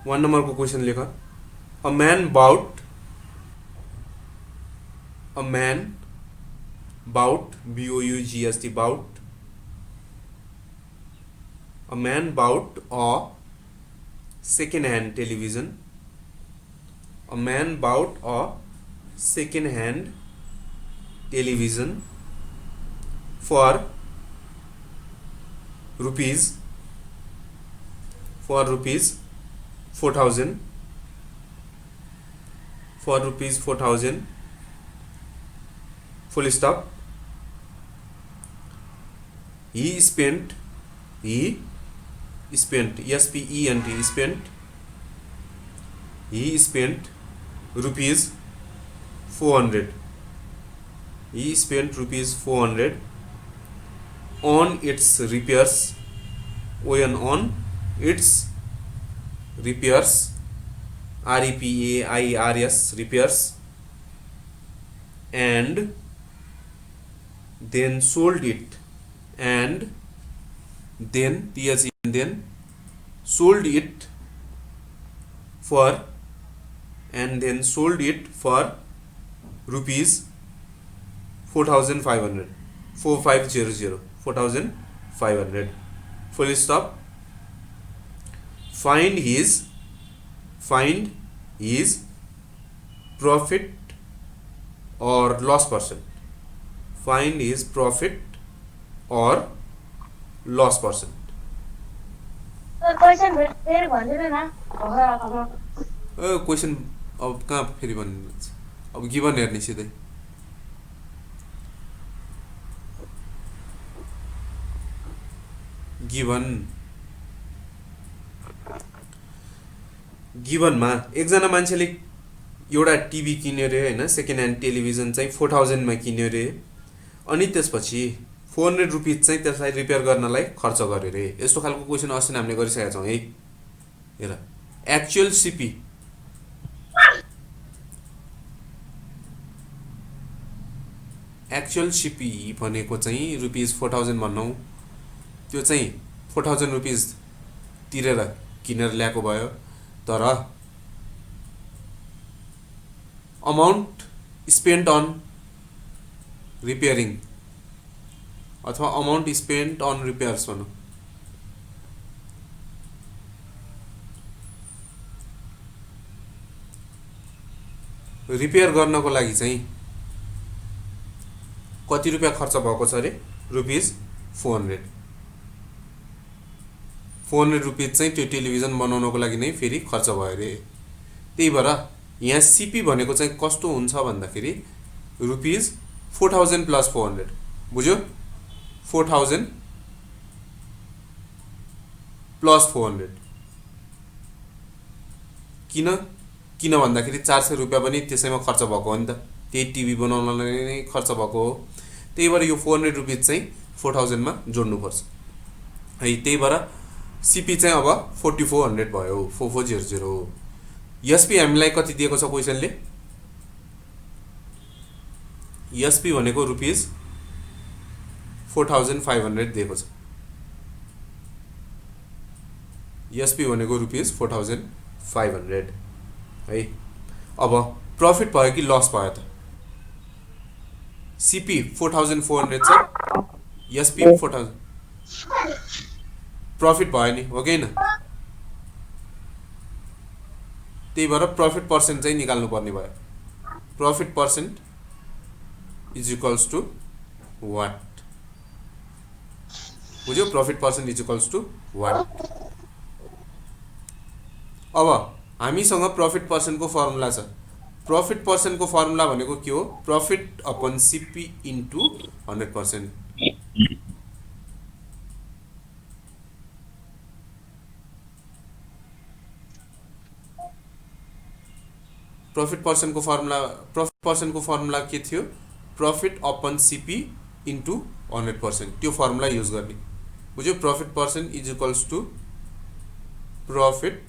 1 number को question लेख a man bought a man bought BOUGST bought a man bought a second hand television. A man bought a second hand television for rupees for rupees 4000 for rupees 4000 full stop. He spent he spent rupees 400 he spent rupees 400 on its repairs on its repairs repairs repairs and then sold it and then sold it for rupees 4500 4500 full stop. Find his profit or loss percent. Find his profit or loss percent. Question फेरि भन्दिनु न question अब कहाँ फेरि भन्नु अब given हेर्ने सिधै गिभनमा एकजना मान्छेले एउटा टिभी किन्यो रे होइन सेकेन्ड ह्यान्ड टेलिभिजन चाहिँ 4000मा किन्यो रे अनि त्यसपछि 400 रुपिज चाहिँ त्यसलाई रिपेयर गर्नलाई खर्च गर्यो रे। यस्तो खालको क्वेसन अस्ति हामीले गरिसकेका छौँ है। हेर एक्चुअल सिपी भनेको चाहिँ रुपिज 4000 भनौँ, त्यो चाहिँ 4000 रुपिज तिरेर किनेर ल्याएको भयो, तर अमाउन्ट स्पेन्ट अन रिपेयरिङ अथवा अमाउन्ट स्पेन्ट अन रिपेयर्स भनौँ, रिपेयर गर्नको लागि चाहिँ कति रुपियाँ खर्च भएको छ अरे रुपिज 400 रुपिज चाहिँ त्यो टेलिभिजन बनाउनको लागि नै फेरि खर्च भयो अरे। त्यही भएर यहाँ सिपी भनेको चाहिँ कस्तो हुन्छ भन्दाखेरि रुपिज 4000 प्लस 400, बुझ्यो? 4000 प्लस 400 किन भन्दाखेरि 400 रुपियाँ पनि त्यसैमा खर्च भएको हो नि त, त्यही टिभी बनाउनलाई नै खर्च भएको हो। त्यही भएर यो 400 रुपिज चाहिँ 4000 मा जोड्नुपर्छ है। त्यही भएर सिपी चाहिँ अब 4400 भयो, 4400 हो। एसपी हामीलाई कति दिएको छ क्वेसनले? एसपी भनेको रुपिज 4500 दिएको छ। एसपी भनेको रुपिज 4500 है। अब प्रफिट भयो कि लस भयो त? सिपी 4400 छ, एसपी 4000, प्रफिट भयो नि, हो कि हैन? त्यही भएर प्रफिट पर्सेन्ट चाहिँ निकाल्नु पर्ने भयो। Profit percent is equals to what? बुझ्यो? Profit percent is equals to what? अब हामीसँग प्रफिट पर्सेन्टको फर्मुला छ। प्रफिट पर्सेन्टको फर्मुला भनेको के हो? Profit upon CP into 100%। Profit पर्सेन्टको फर्मुला के थियो? प्रफिट अपन सिपी इन्टु 100%, त्यो फर्मुला युज गर्ने, बुझ्यो? Profit percent is equals to profit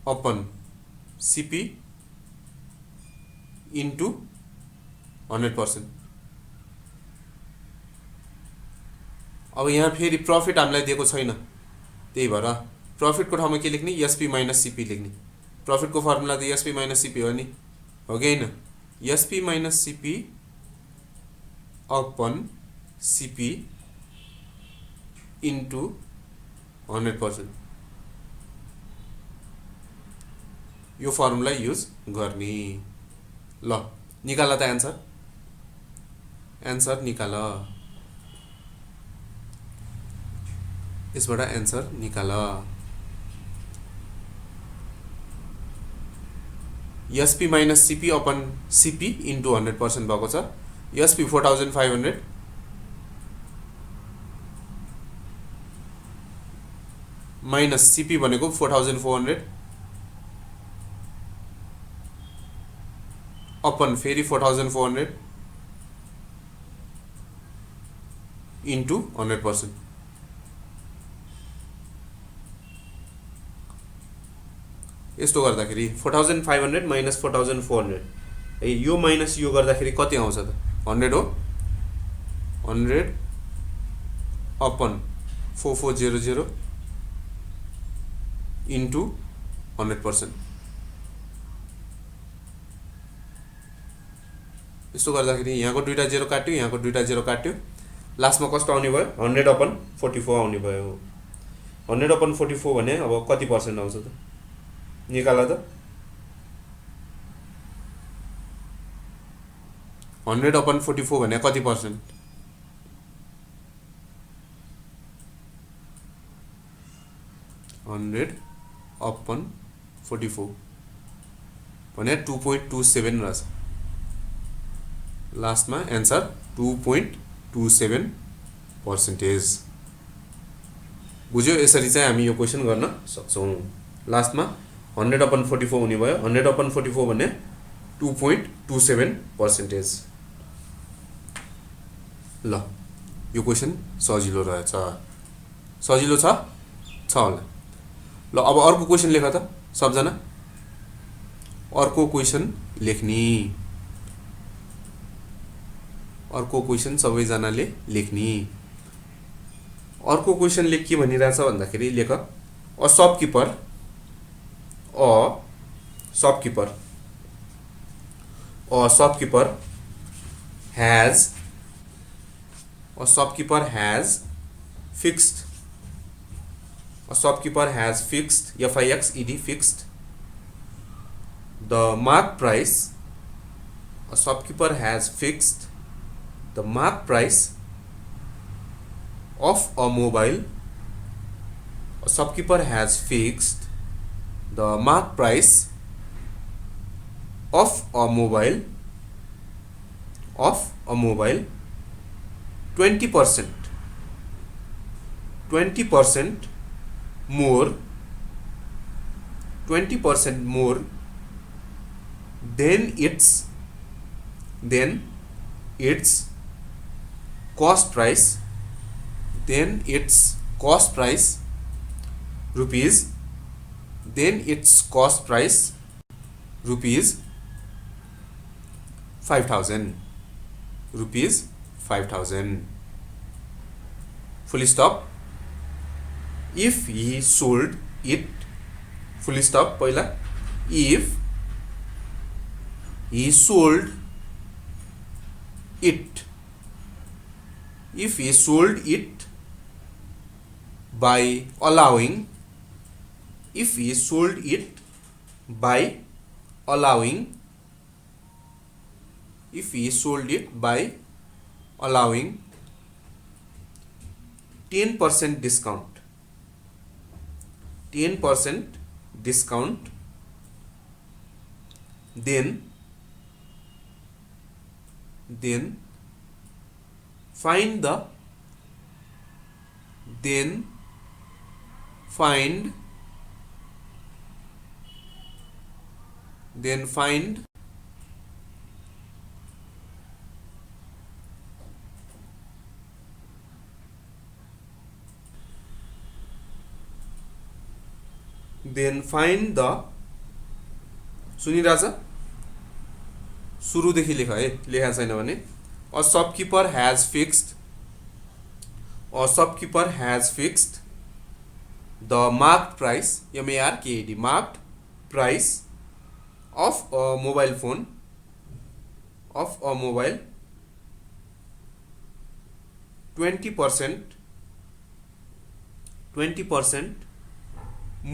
upon CP into 100%। अब यहाँ फेरि प्रफिट हामीलाई दिएको छैन, त्यही भएर प्रफिटको ठाउँमा के लेख्ने एसपी माइनस सिपी लेख्ने प्रफिटको फर्मुला त एसपी माइनस सिपी हो नि हो कि हैन SP minus CP upon CP into 100% यो फर्मुला युज गर्ने ल निकाल त एन्सर निकाल यसबाट एन्सर निकाल SP minus CP upon CP into 100% भएको छ एसपी 4500 माइनस सिपी भनेको 4400 अपन फेरि 4400 इन्टु 100% यस्तो गर्दाखेरि 4500 माइनस 4400 है यो माइनस यो गर्दाखेरि कति आउँछ त 100 हो 100 अपन 4400 इन्टु 100% यस्तो गर्दाखेरि यहाँको दुईटा जेरो काट्यो यहाँको दुईटा जेरो काट्यो लास्टमा कस्तो आउने भयो 100 अपन 44 आउने भयो 100 अपन 44 भने अब कति पर्सेन्ट आउँछ त निकाला त 100 अपन 44 भने कति पर्सेन्ट 100 अपन 44 भने 2.27 रहेछ लास्टमा एन्सर 2.27%। बुझ्यो यसरी चाहिँ हामी यो क्वेसन गर्न सक्छौं लास्टमा 100 अपन 44 हुने भयो 100 अपन 44 भने 2.27%। ल यो क्वेसन सजिलो रहेछ सजिलो छ होला ल अब अर्को क्वेसन लेख त सबजना अर्को क्वेसन लेख्नी अर्को क्वेसन सबैजनाले लेख्नी अर्को क्वेसनले के भनिरहेछ भन्दाखेरि लेख a shopkeeper has fixed FIXED fixed the mark price a shopkeeper has fixed the mark price of a mobile a shopkeeper has fixed the mark price of a mobile 20% more than its cost price rupees 5000 full stop if he sold it full stop पहिला if he sold it by allowing if he sold it by allowing 10% discount then find the सुनिरहेछ सुरुदेखि लेख है लेखा छैन भने a shopkeeper has fixed the marked price MARKED marked price of a mobile phone of a mobile 20%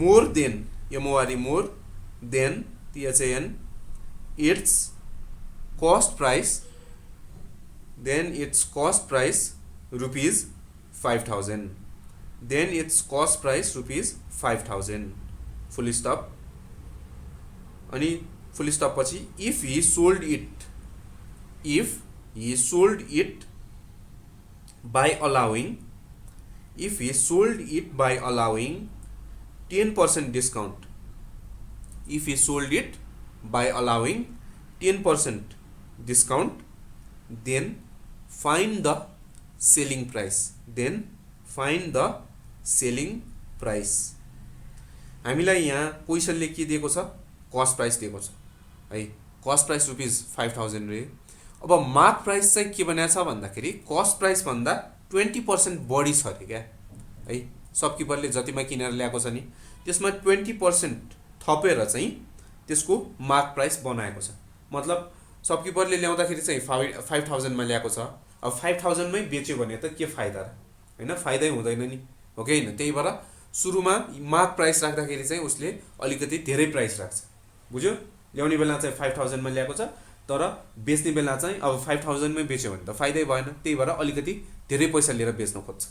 more than MORE more than THAN its cost price rupees 5000 then its cost price rupees 5000 full stop अनि full stop पछि if he sold it by allowing 10% discount if he sold it by allowing 10% discount then find the selling price हामीलाई यहाँ क्वेशनले के दिएको छ cost price दिएको छ है कस्ट प्राइस रुपीज 5000 रे अब मार्क प्राइस चाहिँ के भनेको छ भन्दाखेरि कस्ट प्राइस भन्दा 20% बढी छ रे क्या है शपकिपरले जतिमा किनेर ल्याएको छ नि त्यसमा 20% थपेर चाहिँ त्यसको मार्क प्राइस बनाएको छ मतलब शपकिपरले ल्याउँदाखेरि चाहिँ 5000 मा ल्याएको छ अब 5000 मै बेच्यो भने त के फाइदा र हैन फाइदै हुँदैन नि हो कि हैन त्यही भएर सुरुमा मार्क प्राइस राख्दाखेरि चाहिँ उसले अलिकति धेरै प्राइस राख्छ बुझ्यो ल्याउने बेला चाहिँ 5000 मा ल्याएको छ तर बेच्ने बेला चाहिँ अब 5000 मै बेच्यो भने त फाइदै भएन त्यही भएर अलिकति धेरै पैसा लिएर बेच्न खोज्छ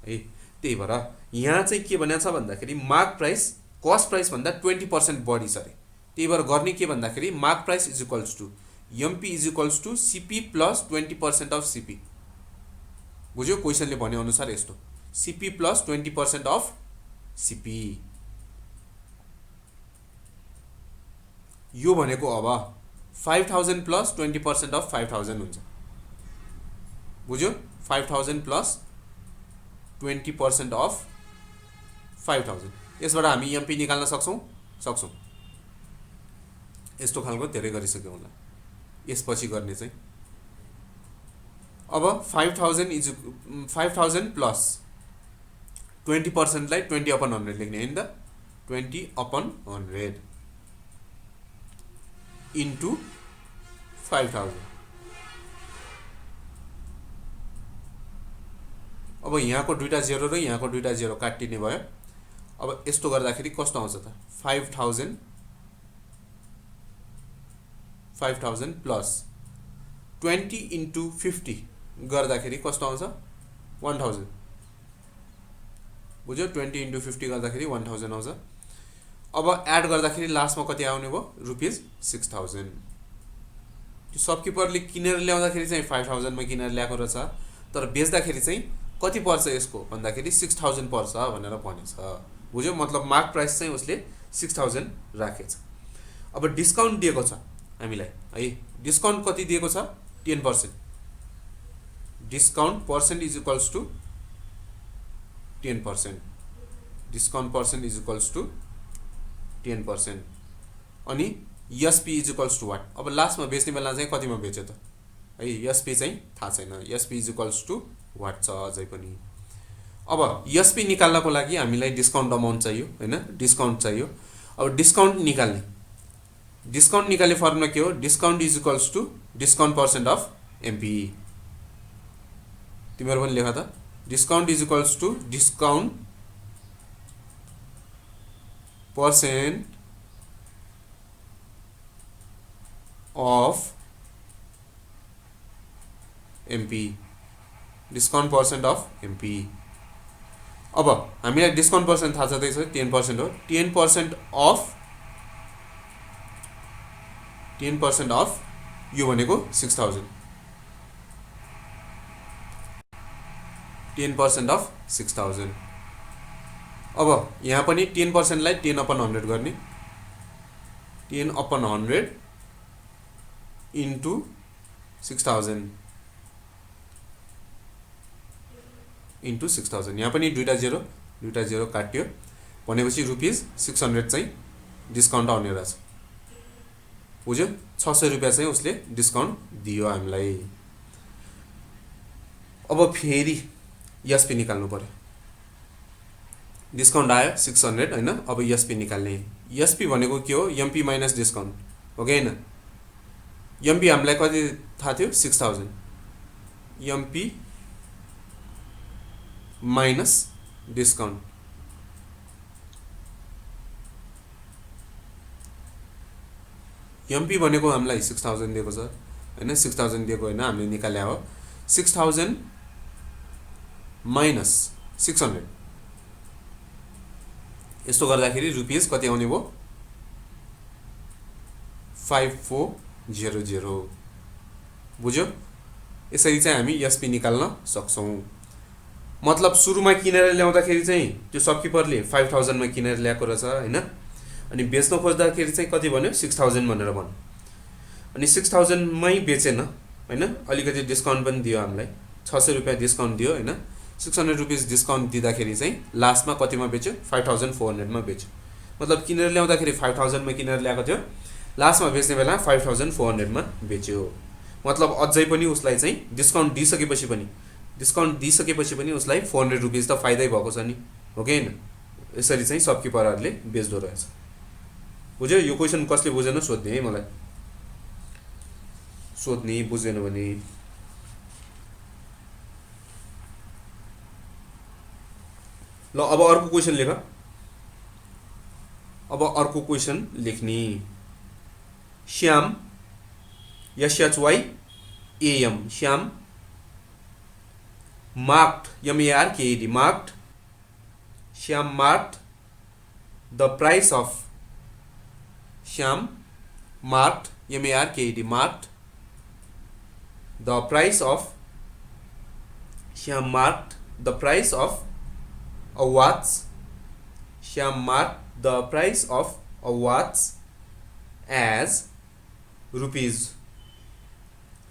है त्यही भएर यहाँ चाहिँ के भनेको छ भन्दाखेरि मार्क प्राइस कस्ट प्राइस भन्दा 20% बढी छ रे त्यही भएर गर्ने के भन्दाखेरि mark price is equals to MP is equals to CP plus 20% of CP बुझ्यो क्वेशनले भने अनुसार यस्तो CP प्लस 20% अफ CP यो भनेको अब 5000 प्लस 20% अफ 5000 हुन्छ बुझ्यो 5000 प्लस 20% अफ 5000 यसबाट हामी MP निकाल्न सक्छौं यस्तो खालको धेरै गरिसक्यौ होला यसपछि गर्ने चाहिँ अब 5000 प्लस 20% लाई 20/100 लेख्ने हैन त 20/100 into 5000 अब यहाँको दुईटा जेरो र यहाँको दुईटा जेरो काटिने भयो अब यस्तो गर्दाखेरि कस्तो आउँछ त 5000 प्लस 20 into 50 गर्दाखेरि कस्तो आउँछ 1000 बुझ्यो 20 into 50 गर्दाखेरि 1000 आउँछ अब एड गर्दाखेरि लास्टमा कति आउने भयो रुपीज 6000 त्यो शपकिपरले किनेर ल्याउँदाखेरि चाहिँ 5000 मा किनेर ल्याएको रहेछ तर बेच्दाखेरि चाहिँ कति पर्छ यसको भन्दाखेरि 6000 पर्छ भनेर भनेछ बुझ्यो मतलब मार्क प्राइस चाहिँ उसले 6000 राखेछ अब डिस्काउन्ट दिएको छ हामीलाई है डिस्काउन्ट कति दिएको छ 10% discount percent is equals to 10% discount percent is equals to 10% अनि SP is equals to what अब लास्टमा बेच्ने बेला चाहिँ कतिमा बेच्यो त है SP चाहिँ थाहा छैन SP is equals to what छ अझै पनि अब SP निकाल्नको लागि हामीलाई डिस्काउन्ट अमाउन्ट चाहियो हैन डिस्काउन्ट चाहियो अब डिस्काउन्ट निकाल्ने फर्मुला के हो discount is equals to discount percent of MP तिमीहरु पनि लेख त discount is equals to discount percent of MP discount percent of MP अब हामीलाई डिस्काउन्ट पर्सेन्ट थाहा छँदै छ 10% हो 10% अफ यो भनेको 6000 10% अफ 6000 अब यहाँ पनि 10% लाई 10/100 गर्ने 10/100 into 6000 into 6000 यहाँ पनि दुईटा जेरो काट्यो भनेपछि रुपीज 600 चाहिँ डिस्काउन्ट आउने रहेछ बुझ्यो 600 रुपैयाँ चाहिँ उसले डिस्काउन्ट दियो हामीलाई अब फेरि SP निकाल्नु पर्यो डिस्काउन्ट आयो 600 होइन। अब एसपी निकाल्ने। एसपी भनेको के हो? एमपी माइनस डिस्काउन्ट हो कि होइन? एमपी हामीलाई कति थाहा थियो? 6000। MP minus discount. एमपी भनेको हामीलाई 6000 दिएको छ होइन। 6000 दिएको होइन, हामीले निकाले हो। 6000 माइनस 600, यस्तो गर्दाखेरि रुपिस कति आउने भयो? 5400। बुझ्यो? यसरी चाहिँ हामी एसपी निकाल्न सक्छौँ। मतलब सुरुमा किनेर ल्याउँदाखेरि चाहिँ त्यो सपकिपरले 5000 मा किनेर ल्याएको रहेछ होइन। अनि बेच्न खोज्दाखेरि चाहिँ कति भन्यो? 6000 भनेर भन्यो। अनि 6000 मै बेचेन होइन, अलिकति डिस्काउन्ट पनि दियो हामीलाई, 600 रुपियाँ डिस्काउन्ट दियो होइन। 600 रुपिस डिस्काउन्ट दिँदाखेरि चाहिँ लास्टमा कतिमा बेच्यो? 5400 मा बेच्यो। मतलब किनेर ल्याउँदाखेरि 5000 मा किनेर ल्याएको थियो, लास्टमा बेच्ने बेला 5400 मा बेच्यो। मतलब अझै पनि उसलाई चाहिँ डिस्काउन्ट दिइसकेपछि पनि उसलाई 400 रुपिस त फाइदै भएको छ नि, हो कि होइन? यसरी चाहिँ सपकिपरहरूले बेच्दो रहेछ। बुझ्यो? यो क्वेसन कसले बुझेन सोध्ने है मलाई, सोध्ने, बुझेन भने। ल अब अर्को क्वेसन लेख। अब अर्को क्वेसन लेख्ने। Shyam, SHYAM, Shyam marked, MARKED, marked, Shyam marked the price of, Shyam marked, MARKED, marked the price of, Shyam marked the price of a watch, Shyam marked the price of a watch as rupees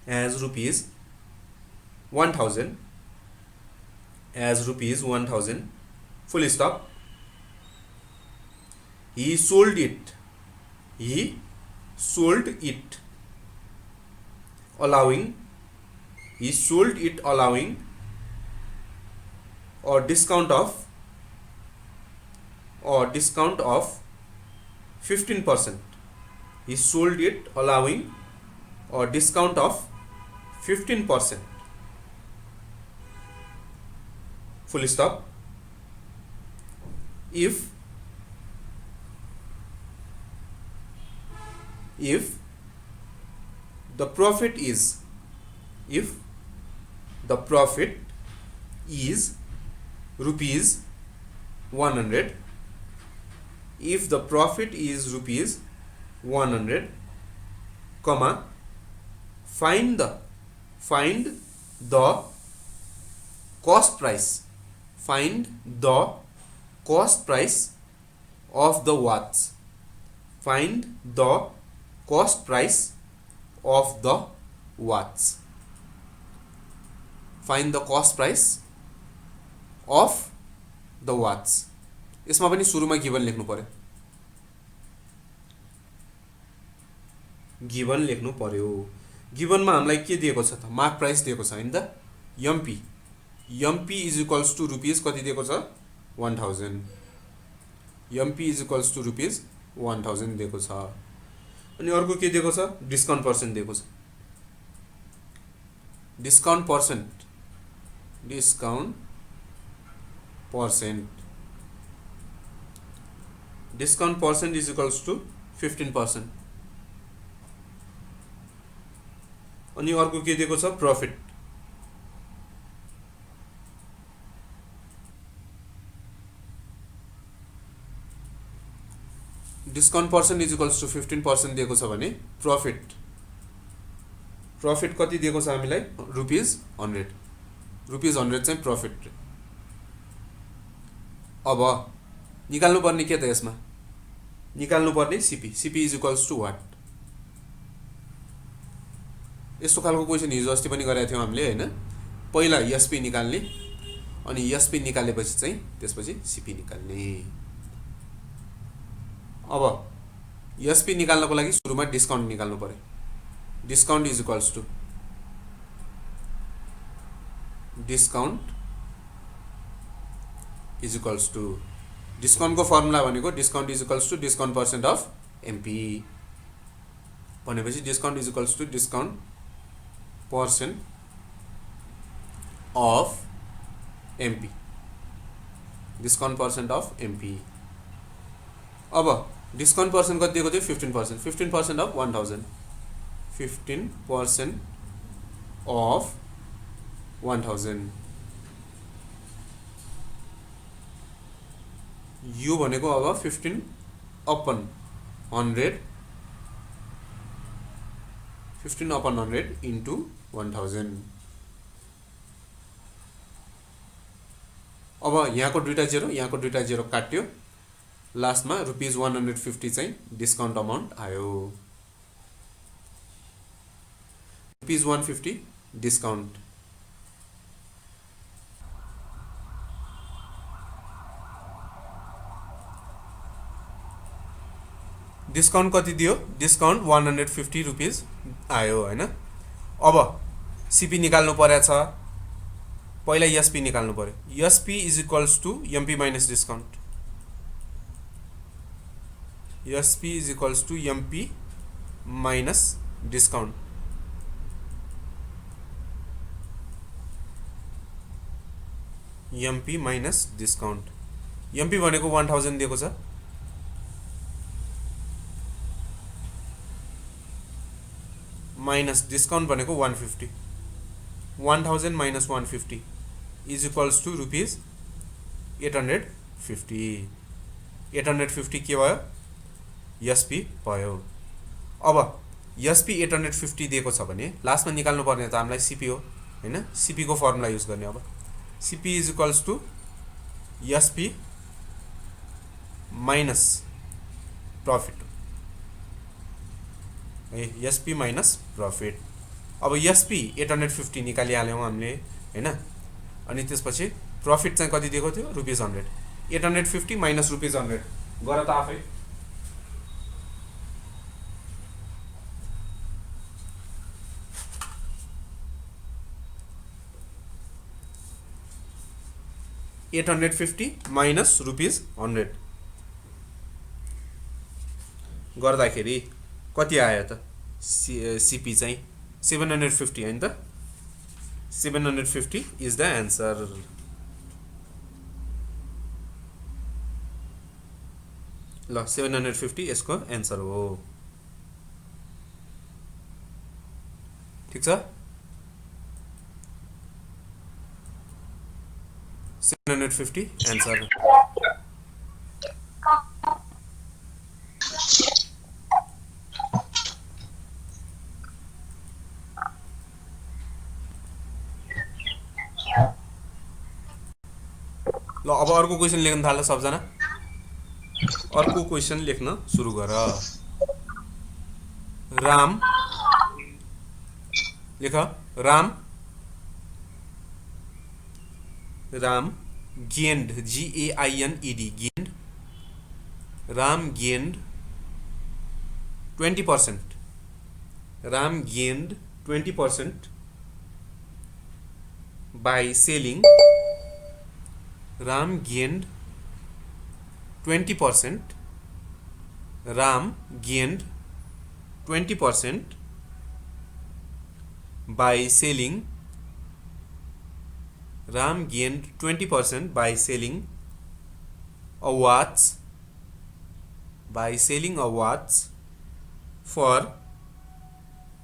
1000, as rupees 1000, full stop. He sold it allowing or discount of 15%. He sold it allowing or discount of 15%, full stop. If the profit is rupees 100, if the profit is rupees 100, comma, find the cost price, find the cost price of the watch, find the cost price of the watch, find the cost price of the watch. यसमा पनि सुरुमा given लेख्नु पर्यो, given लेख्नु पर्यो। गिवनमा हामीलाई के दिएको छ त? मार्क प्राइस दिएको छ हैन त। MP is equals to rupees कति दिएको छ? 1000। MP is equals to rupees 1000 दिएको छ। अनि अर्को के दिएको छ? डिस्काउन्ट पर्सेन्ट दिएको छ। Discount percent is equals to 15%। अनि अर्को के दिएको छ? Profit. Discount percent is equals to 15% दिएको छ भने प्रॉफिट कति दिएको छ हामीलाई? रुपिस 100 चाहिँ प्रॉफिट। अब निकाल्नु पर्ने के त? यसमा निकाल्नु पर्ने CP is equals to what? यस्तो खालको क्वेसन हिजो अस्ति पनि गरेका थियौँ हामीले हैन। पहिला एसपी निकाल्ने, अनि एसपी निकालेपछि चाहिँ त्यसपछि सीपी निकाल्ने। अब एसपी निकाल्नको लागि सुरुमा डिस्काउन्ट निकाल्नु पर्यो। डिस्काउन्ट इज इक्वल्स टु डिस्काउन्टको फर्मुला भनेको discount is equals to discount percent of MP भनेपछि discount is equals to discount percent of MP discount percent of MP. अब डिस्काउन्ट पर्सेन्ट कति दिएको थियो 15%, 15% अफ 1000, 15% अफ 1000 यो भनेको अब 15 अपन 100, 15 अपन 100 इन्टु 1000। अब यहाँको दुईटा जेरो यहाँको दुईटा जेरो काट्यो, लास्टमा ₹150 चाहिँ डिस्काउन्ट अमाउन्ट आयो, ₹150 डिस्काउन्ट। डिस्काउन्ट कति दियो? डिस्काउन्ट ₹150 आयो हैन। अब सीपी निकाल्नु परेछ, पहिला एसपी निकाल्नु पर्यो। SP is equals to MP minus discount, SP is equals to MP minus discount. MP minus discount, MP भनेको 1000 दिएको छ, माइनस डिस्काउन्ट भनेको 150, 1000 माइनस 150 इज इक्वल्स टु ₹850, 850 के भयो? एसपी भयो। अब एसपी 850 दिएको छ भने लास्टमा निकाल्नु पर्ने त हामीलाई सीपी हो हैन, सीपी को फर्मुला युज गर्ने। अब CP is equals to SP minus profit, SP minus profit. अब एसपी 850 निकालिहाल्यौँ हामीले हैन, अनि त्यसपछि प्रॉफिट चाहिँ कति दिएको थियो? ₹100, 850 माइनस ₹100 गर त आफै। $850 माइनस ₹100 गर्दाखेरि कति आयो त? सीपी चाहिँ 750 हैन त, 750 इज द एन्सर। ल 750 यसको एन्सर हो, ठीक छ। 750 एन्सर। ल अब अर्को क्वेसन लेख्न थाल्छ सबजना, अर्को क्वेसन लेख्न सुरु गर। राम लेख, Ram gained, GAINED, gained, Ram gained 20%, Ram gained 20% by selling, Ram gained 20%, Ram gained 20% by selling, Ram gained 20% by selling a watch, for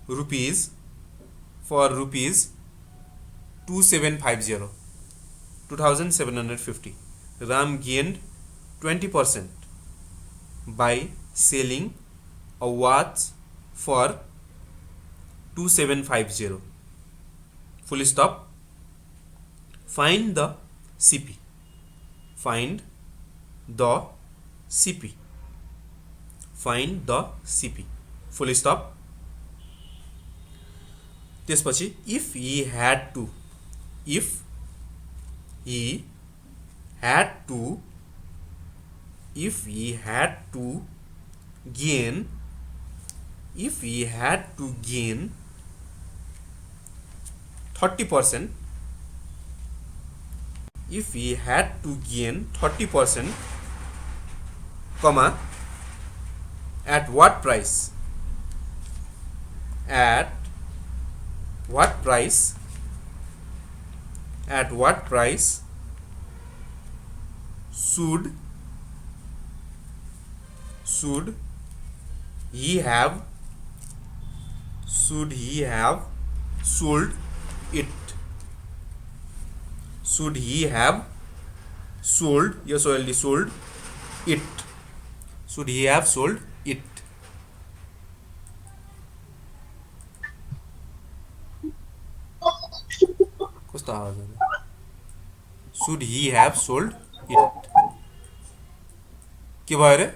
rupees 2750, 2750. Ram gained 20% by selling a watch for 2750. Full stop. Find the CP. Find the CP. Find the CP. Full stop. त्यसपछि if he had to gain 30%, if he had to gain 30% comma at what price at what price at what price should he have sold it? Should he have sold, yes, only sold it? Should he have sold it? कस्तो आवाज आयो? Should he have sold it? के भयो रे?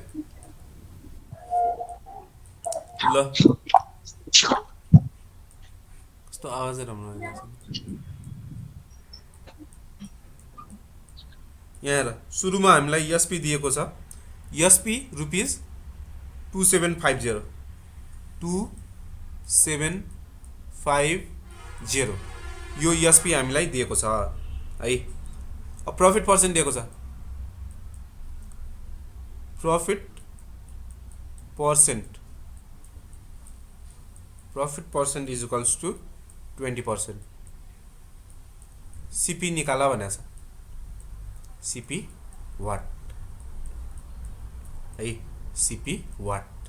ल कस्तो आवाज राम्रो आइरहेछ। यहाँ हेर, सुरुमा हामीलाई एसपी दिएको छ, एसपी रुपिस 2750 2750 यो एसपी हामीलाई दिएको छ है। अब प्रफिट पर्सेन्ट दिएको छ, profit percent is equals to 20%। CP निकाला भनेको छ, सीपी वाट है, सीपी वाट।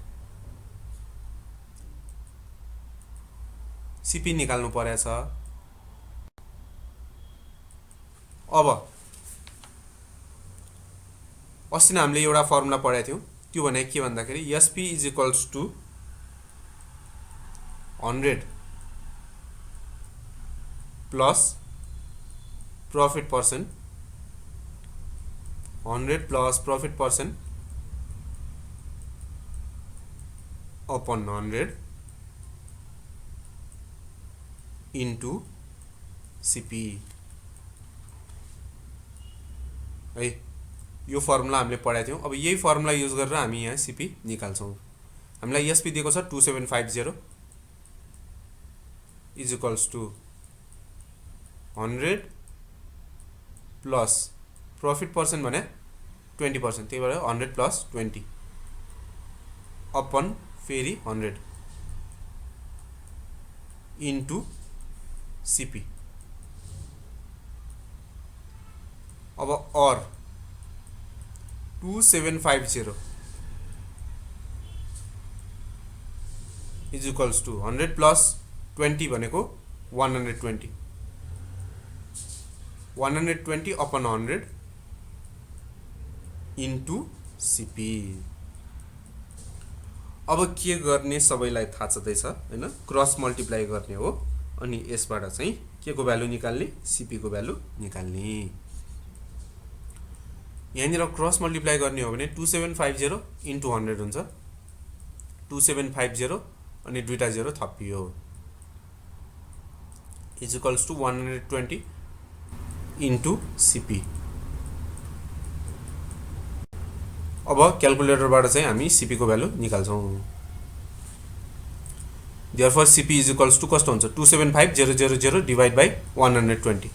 सीपी निकाल्नु परेछ। अब अस्ति नै हामीले एउटा फर्मुला पढाएको थियौँ, त्यो भने के भन्दाखेरि SP is equals to 100 plus profit percent, 100 plus profit percent upon 100 into CP है। यो फर्मुला हामीले पढाएको थियौँ। अब यही फर्मुला युज गरेर हामी यहाँ सीपी निकाल्छौँ। हामीलाई एसपी दिएको छ 2750 is equals to 100 plus profit percent भने 20%, त्यही भएर 100 प्लस 20 अपन फेरि 100 इन्टु सीपी। अब और 2750 इज इक्वल्स टु 100 प्लस 20 भनेको 120, 120 अपन 100 इन्टु सीपी। अब के गर्ने सबैलाई थाहा छँदैछ हैन, क्रस मल्टिप्लाई गर्ने हो। अनि यसबाट चाहिँ के को भ्यालु निकाल्ने, सीपी को भ्यालु निकाल्ने। यहाँनिर क्रस मल्टिप्लाई गर्ने हो भने 2750 इन्टु 100 हुन्छ, 2750 अनि दुईटा 0 थपियो is equals to 120 into CP. अब क्याल्कुलेटरबाट चाहिँ हामी सीपी को भ्यालु निकाल्छौँ। Therefore CP is equals to कस्तो हुन्छ, 275000 डिभाइड बाई 120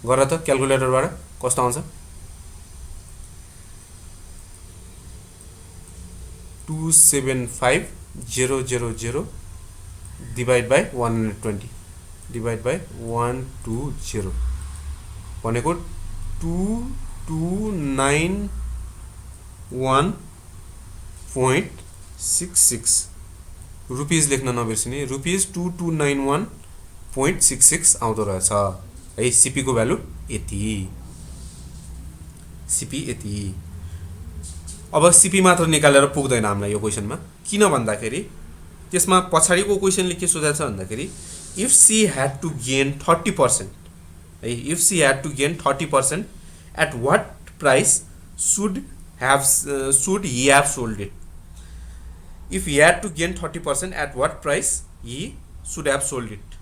गर त क्याल्कुलेटरबाट कस्तो आउँछ, 275,000 डिवाइड बाई 120 डिवाइड बाई 120 भनेको 2291.66 रुपीज लेख्न नबिर्सिने, रुपीज 2291.66 आउँदो रहेछ है। सीपी को भ्यालु यति, सीपी यति। अब सीपी मात्र निकालेर पुग्दैन हामीलाई यो क्वेशनमा, किन भन्दाखेरि त्यसमा पछाडीको क्वेशनले के सोधेको छ भन्दाखेरि if she had to gain 30% है, if she had to gain 30% at what price should he have sold it. If he had to gain 30% at what price he should have sold it.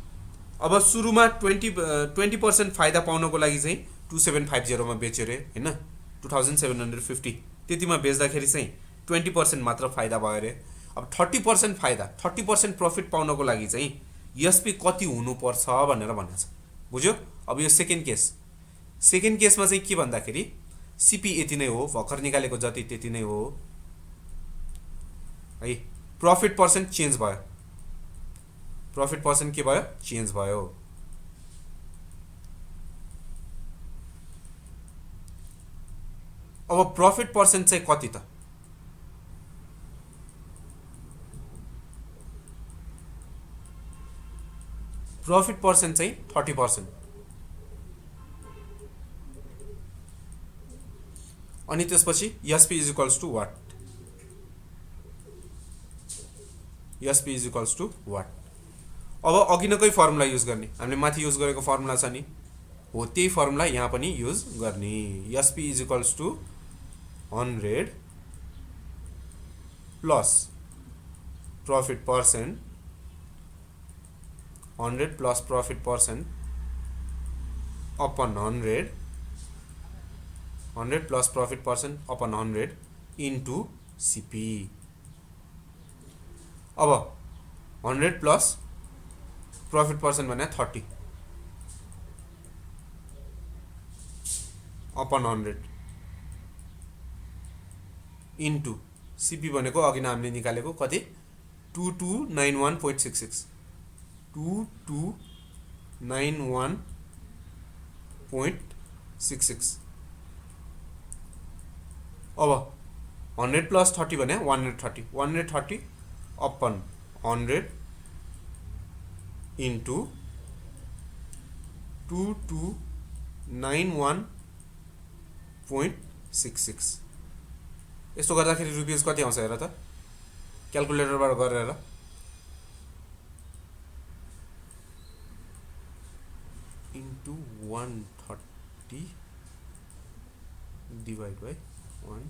अब सुरुमा 20% फाइदा पाउनको लागि चाहिँ 2750 मा बेच्यो रे हैन, 2750 त्यतिमा बेच्दाखेरि चाहिँ 20% मात्र फाइदा भयो रे। अब 30% फाइदा, 30% प्रफिट पाउनको लागि चाहिँ एसपी कति हुनुपर्छ भनेर भनेको छ, बुझ्यो। अब यो सेकेन्ड केसमा चाहिँ के भन्दाखेरि सीपी यति नै हो, भर्खर निकालेको जति त्यति नै हो है। प्रॉफिट पर्सेन्ट चेन्ज भयो, प्रॉफिट पर्सेन्ट के भयो चेन्ज भयो। अब प्रॉफिट पर्सेन्ट चाहिँ कति त, प्रॉफिट पर्सेन्ट चाहिँ 30%। अनि त्यसपछि SP is equals to what, SP is equals to what. अब अघि नकै फर्मुला युज गर्ने, हामीले माथि युज गरेको फर्मुला छ नि हो, त्यही फर्मुला यहाँ पनि युज गर्ने। SP is equals to 100 plus profit percent, 100 plus profit percent upon 100, 100 plus profit percent upon 100 into CP. अब 100 प्लस प्रॉफिट पर्सेन्ट भने 30 अपन 100 इन्टु सीपी भनेको अघि नै हामीले निकालेको कति 2291.66, 2291.66। अब 100 प्लस 30 भने 130, 130 अपन 100 इन्टु 2291.66। यस्तो गर्दाखेरि रुपियाँ कति आउँछ हेर त, क्याल्कुलेटरबाट गरेर। इन्टु 130 डिवाइड बाई 100,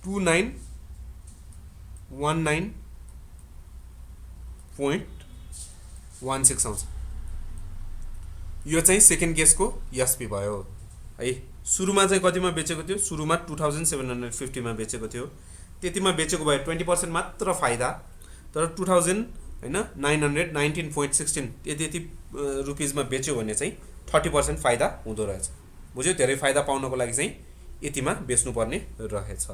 2919.16 आउँछ। यो चाहिँ सेकेन्ड केसको एसपी भयो है। सुरुमा चाहिँ कतिमा बेचेको थियो, सुरुमा 2750 मा बेचेको थियो, त्यतिमा बेचेको भए 20% मात्र फाइदा, तर 2000 हैन 919.16 यति रुपिजमा बेच्यो भने चाहिँ 30% फाइदा हुँदो रहेछ। बुझ्यो, धेरै फाइदा पाउनको लागि चाहिँ यतिमा बेच्नु पर्ने रहेछ।